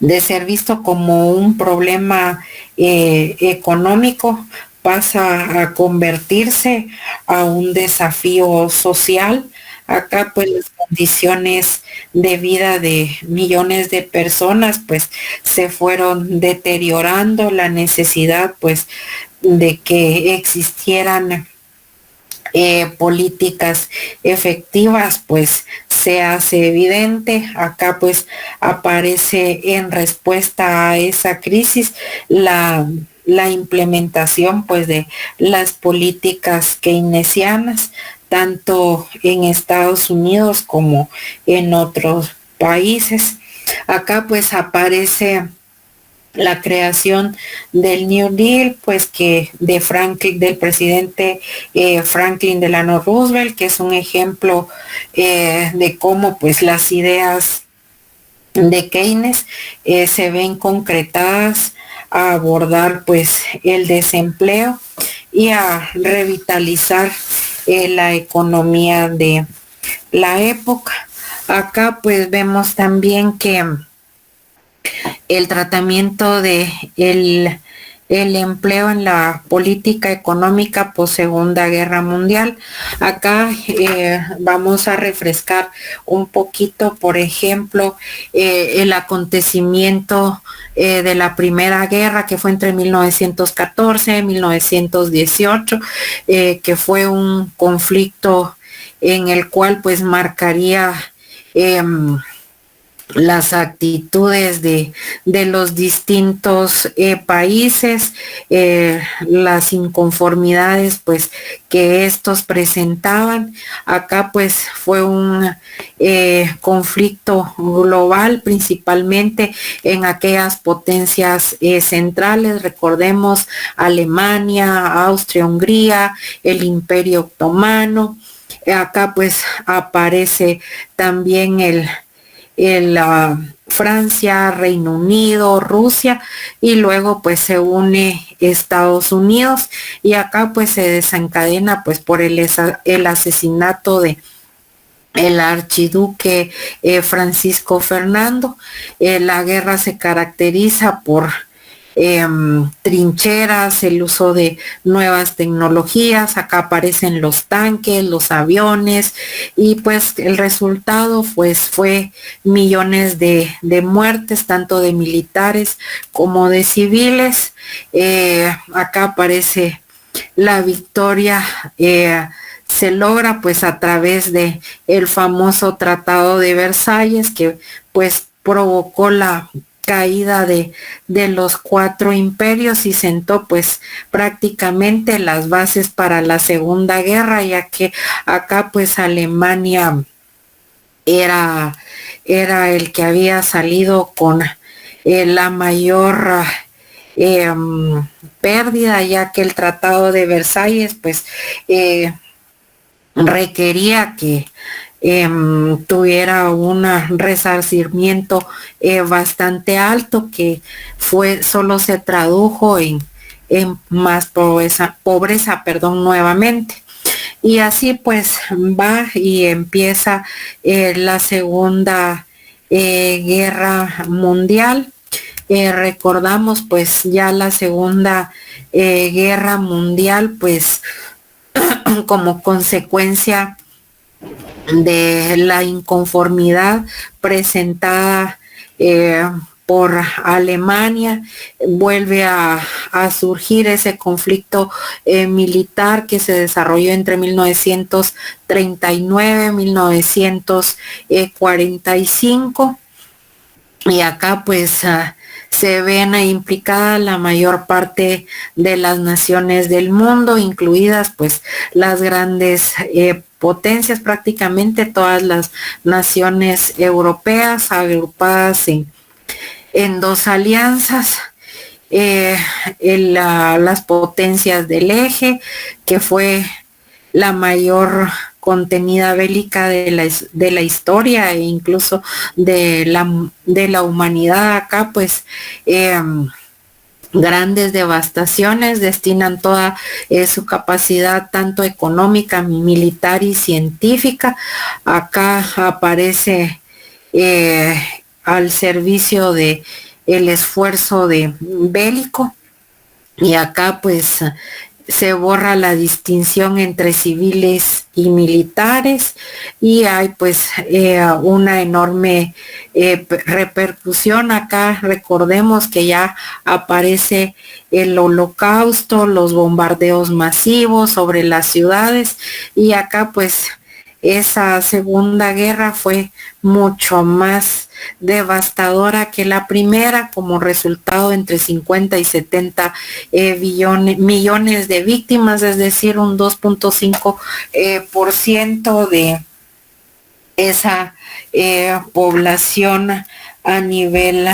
de ser visto como un problema económico, pasa a convertirse a un desafío social. Acá pues las condiciones de vida de millones de personas pues se fueron deteriorando. La necesidad pues de que existieran políticas efectivas pues se hace evidente. Acá pues aparece en respuesta a esa crisis la implementación pues de las políticas keynesianas, tanto en Estados Unidos como en otros países. Acá pues aparece la creación del New Deal, pues que del presidente Franklin Delano Roosevelt, que es un ejemplo de cómo pues las ideas de Keynes se ven concretadas a abordar pues el desempleo y a revitalizar la economía de la época. Acá pues vemos también que el tratamiento de el empleo en la política económica post Segunda Guerra Mundial. Acá vamos a refrescar un poquito, por ejemplo, el acontecimiento de la Primera Guerra, que fue entre 1914 y 1918, que fue un conflicto en el cual pues marcaría las actitudes de los distintos países, las inconformidades pues que estos presentaban. Acá pues fue un conflicto global, principalmente en aquellas potencias centrales. Recordemos Alemania, Austria, Hungría, el Imperio Otomano. Acá pues aparece también Francia, Reino Unido, Rusia, y luego pues se une Estados Unidos, y acá pues se desencadena pues por el asesinato de el archiduque Francisco Fernando. La guerra se caracteriza por trincheras, el uso de nuevas tecnologías. Acá aparecen los tanques, los aviones, y pues el resultado pues fue millones de muertes, tanto de militares como de civiles. Acá aparece la victoria. Se logra pues a través de el famoso Tratado de Versalles, que pues provocó la caída de los 4 imperios y sentó pues prácticamente las bases para la Segunda Guerra, ya que acá pues Alemania era el que había salido con la mayor pérdida, ya que el Tratado de Versalles pues requería que tuviera un resarcimiento bastante alto, que solo se tradujo en más pobreza, nuevamente. Y así pues va y empieza la Segunda Guerra Mundial. Recordamos pues ya la Segunda Guerra Mundial pues como consecuencia de la inconformidad presentada por Alemania, vuelve a surgir ese conflicto militar que se desarrolló entre 1939 y 1945, y acá pues se ven implicadas la mayor parte de las naciones del mundo, incluidas pues las grandes potencias, prácticamente todas las naciones europeas agrupadas en 2 alianzas. Las potencias del eje, que fue la mayor contenida bélica de la historia e incluso de la humanidad. Acá pues grandes devastaciones, destinan toda su capacidad tanto económica, militar y científica. Acá aparece al servicio de el esfuerzo de bélico, y acá pues se borra la distinción entre civiles y militares, y hay pues una enorme repercusión. Acá recordemos que ya aparece el Holocausto, los bombardeos masivos sobre las ciudades, y acá pues esa Segunda Guerra fue mucho más devastadora que la primera, como resultado entre 50 y 70 millones de víctimas, es decir, un 2.5% de esa población a nivel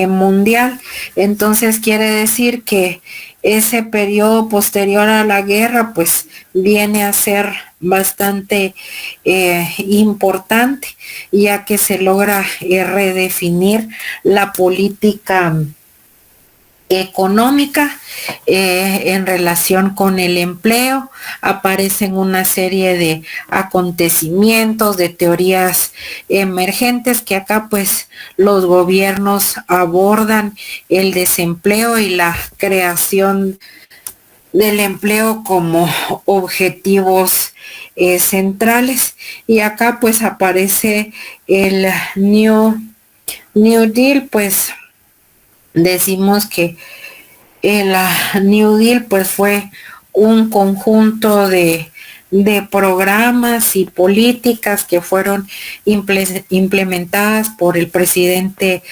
mundial. Entonces quiere decir que ese periodo posterior a la guerra pues viene a ser bastante importante, ya que se logra redefinir la política económica en relación con el empleo. Aparecen una serie de acontecimientos, de teorías emergentes, que acá pues los gobiernos abordan el desempleo y la creación del empleo como objetivos centrales. Y acá pues aparece el New Deal. Pues decimos que el New Deal pues fue un conjunto de programas y políticas que fueron implementadas por el presidente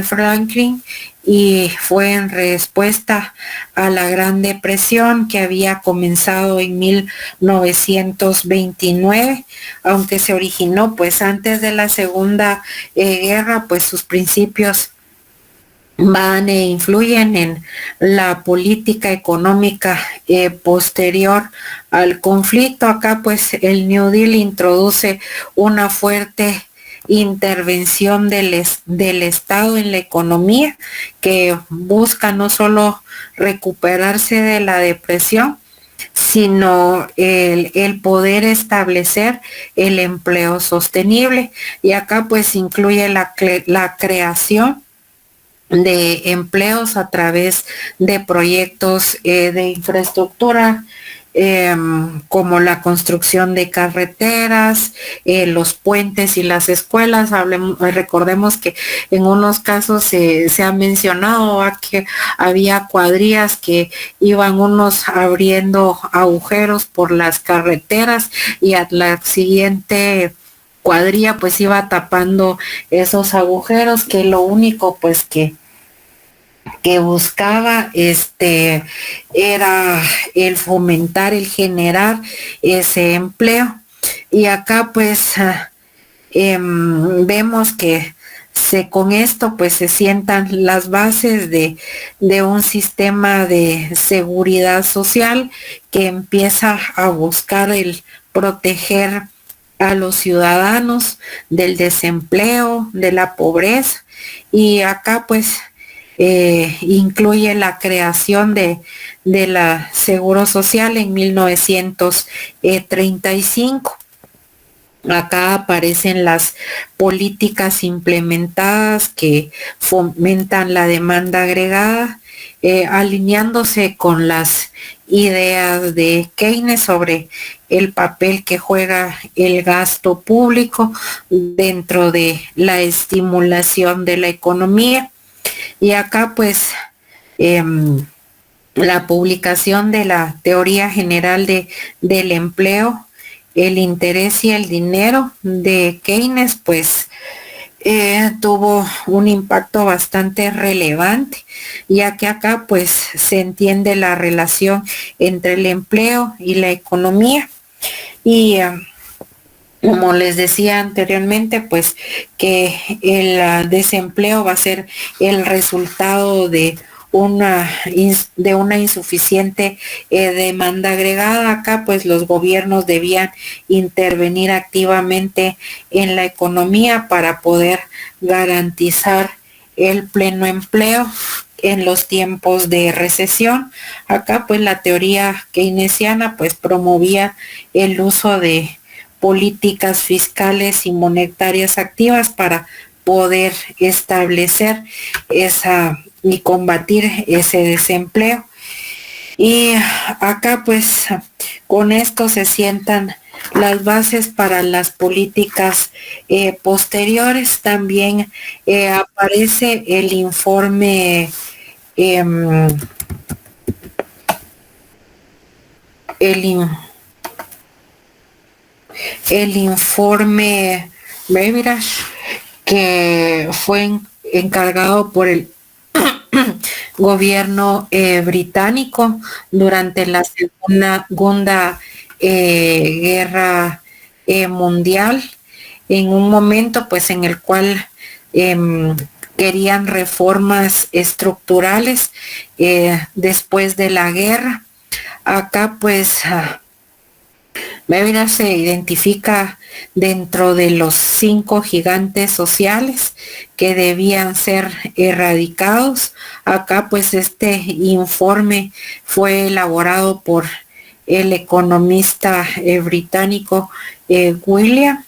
Franklin, y fue en respuesta a la Gran Depresión que había comenzado en 1929, aunque se originó pues antes de la Segunda Guerra. Pues sus principios van e influyen en la política económica posterior al conflicto. Acá pues el New Deal introduce una fuerte intervención del Estado en la economía, que busca no solo recuperarse de la depresión, sino el poder establecer el empleo sostenible. Y acá pues incluye la creación de empleos a través de proyectos de infraestructura, como la construcción de carreteras, los puentes y las escuelas. Recordemos que en unos casos se ha mencionado que había cuadrillas que iban unos abriendo agujeros por las carreteras y a la siguiente cuadrilla pues iba tapando esos agujeros, que lo único pues que buscaba era el fomentar, el generar ese empleo. Y acá pues vemos que con esto pues se sientan las bases de un sistema de seguridad social que empieza a buscar el proteger a los ciudadanos del desempleo, de la pobreza. Y acá pues incluye la creación de la Seguro Social en 1935. Acá aparecen las políticas implementadas que fomentan la demanda agregada, alineándose con las ideas de Keynes sobre el papel que juega el gasto público dentro de la estimulación de la economía. Y acá pues la publicación de la teoría general del empleo, el interés y el dinero de Keynes pues tuvo un impacto bastante relevante, ya que acá pues se entiende la relación entre el empleo y la economía. Y como les decía anteriormente, pues que el desempleo va a ser el resultado de una insuficiente demanda agregada. Acá pues los gobiernos debían intervenir activamente en la economía para poder garantizar el pleno empleo en los tiempos de recesión. Acá pues la teoría keynesiana pues promovía el uso de políticas fiscales y monetarias activas para poder establecer y combatir ese desempleo. Y acá pues con esto se sientan las bases para las políticas posteriores. También aparece el informe el informe Beveridge, que fue encargado por el gobierno británico durante la Segunda Guerra Mundial, en un momento pues en el cual querían reformas estructurales después de la guerra. Acá pues Beveridge se identifica dentro de los 5 gigantes sociales que debían ser erradicados. Acá pues este informe fue elaborado por el economista británico William.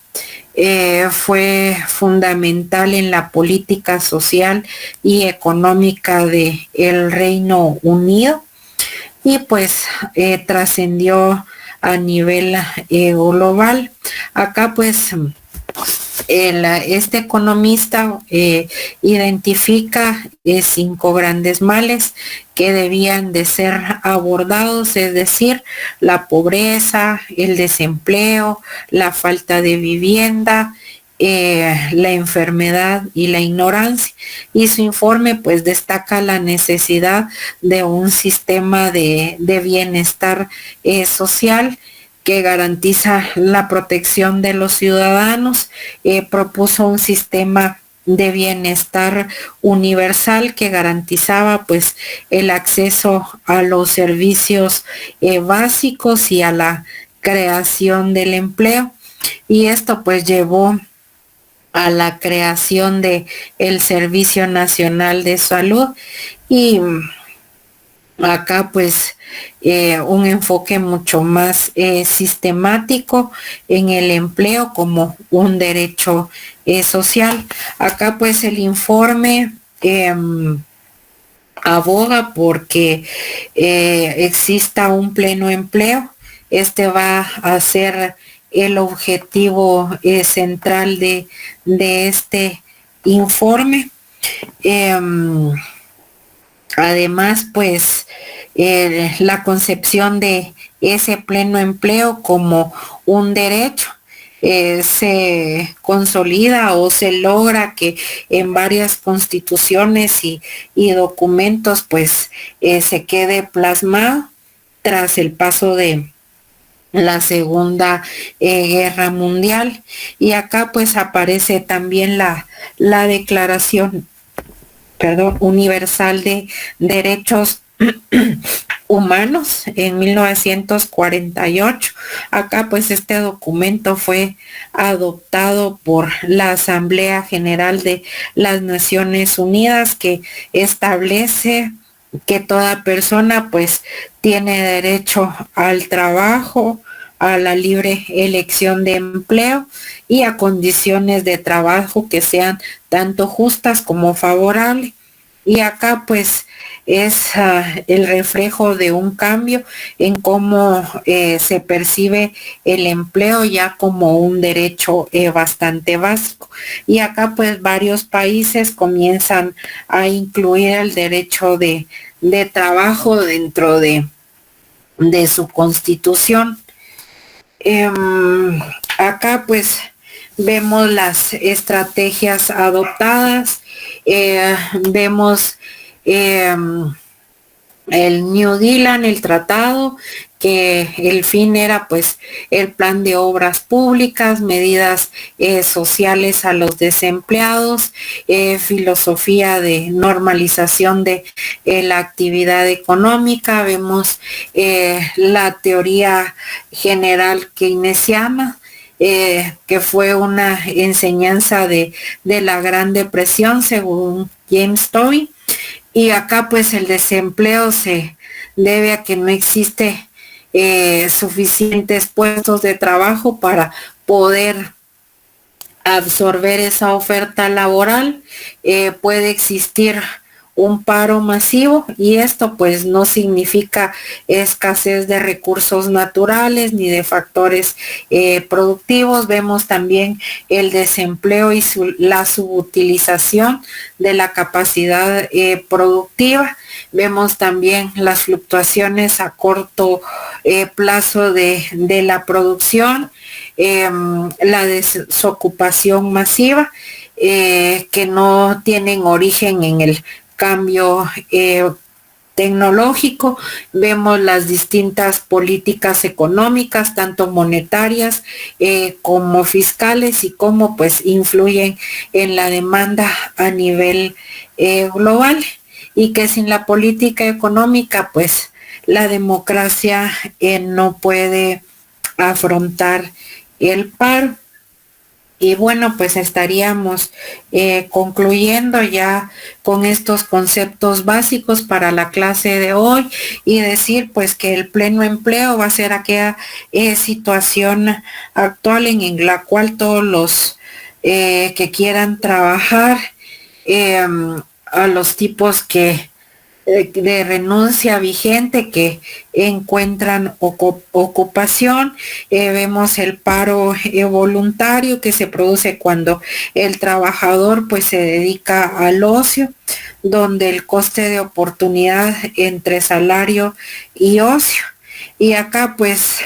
Fue fundamental en la política social y económica de el Reino Unido, y pues trascendió a nivel global. Acá pues este economista identifica 5 grandes males que debían de ser abordados, es decir, la pobreza, el desempleo, la falta de vivienda, la enfermedad y la ignorancia. Y su informe pues destaca la necesidad de un sistema de bienestar social que garantiza la protección de los ciudadanos. Propuso un sistema de bienestar universal que garantizaba pues el acceso a los servicios básicos y a la creación del empleo. Y esto pues llevó a la creación de el Servicio Nacional de Salud. Y Acá pues un enfoque mucho más sistemático en el empleo como un derecho social. Acá pues el informe aboga porque exista un pleno empleo. Este va a ser el objetivo central de este informe. Además, pues la concepción de ese pleno empleo como un derecho se consolida o se logra que en varias constituciones y documentos pues se quede plasmado tras el paso de la Segunda Guerra Mundial. Y acá pues aparece también la Declaración Universal de Derechos Humanos en 1948. Acá pues este documento fue adoptado por la Asamblea General de las Naciones Unidas, que establece que toda persona pues tiene derecho al trabajo, a la libre elección de empleo y a condiciones de trabajo que sean tanto justas como favorables. Y acá pues es el reflejo de un cambio en cómo se percibe el empleo ya como un derecho bastante básico. Y acá pues varios países comienzan a incluir el derecho de trabajo dentro de su constitución. Acá pues vemos las estrategias adoptadas, vemos el New Deal, el tratado, que el fin era pues el plan de obras públicas, medidas sociales a los desempleados, filosofía de normalización de la actividad económica. Vemos la teoría general keynesiana, que fue una enseñanza de la Gran Depresión según James Tobin. Y acá pues el desempleo se debe a que no existe suficientes puestos de trabajo para poder absorber esa oferta laboral. Puede existir un paro masivo y esto pues no significa escasez de recursos naturales ni de factores productivos. Vemos también el desempleo y la subutilización de la capacidad productiva. Vemos también las fluctuaciones a corto plazo de la producción, la desocupación masiva, que no tienen origen en el cambio tecnológico. Vemos las distintas políticas económicas, tanto monetarias como fiscales, y cómo pues influyen en la demanda a nivel global, y que sin la política económica pues la democracia no puede afrontar el paro. Y bueno, pues estaríamos concluyendo ya con estos conceptos básicos para la clase de hoy, y decir pues que el pleno empleo va a ser aquella situación actual en la cual todos los que quieran trabajar, a los tipos que de renuncia vigente que encuentran ocupación. Vemos el paro voluntario que se produce cuando el trabajador pues se dedica al ocio, donde el coste de oportunidad entre salario y ocio. Y acá pues,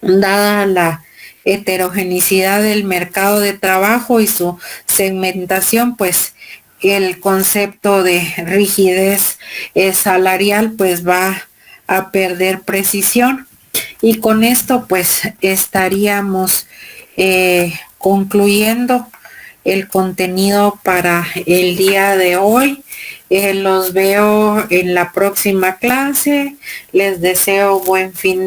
dada la heterogeneidad del mercado de trabajo y su segmentación, pues el concepto de rigidez salarial pues va a perder precisión. Y con esto pues estaríamos concluyendo el contenido para el día de hoy. Los veo en la próxima clase. Les deseo buen fin de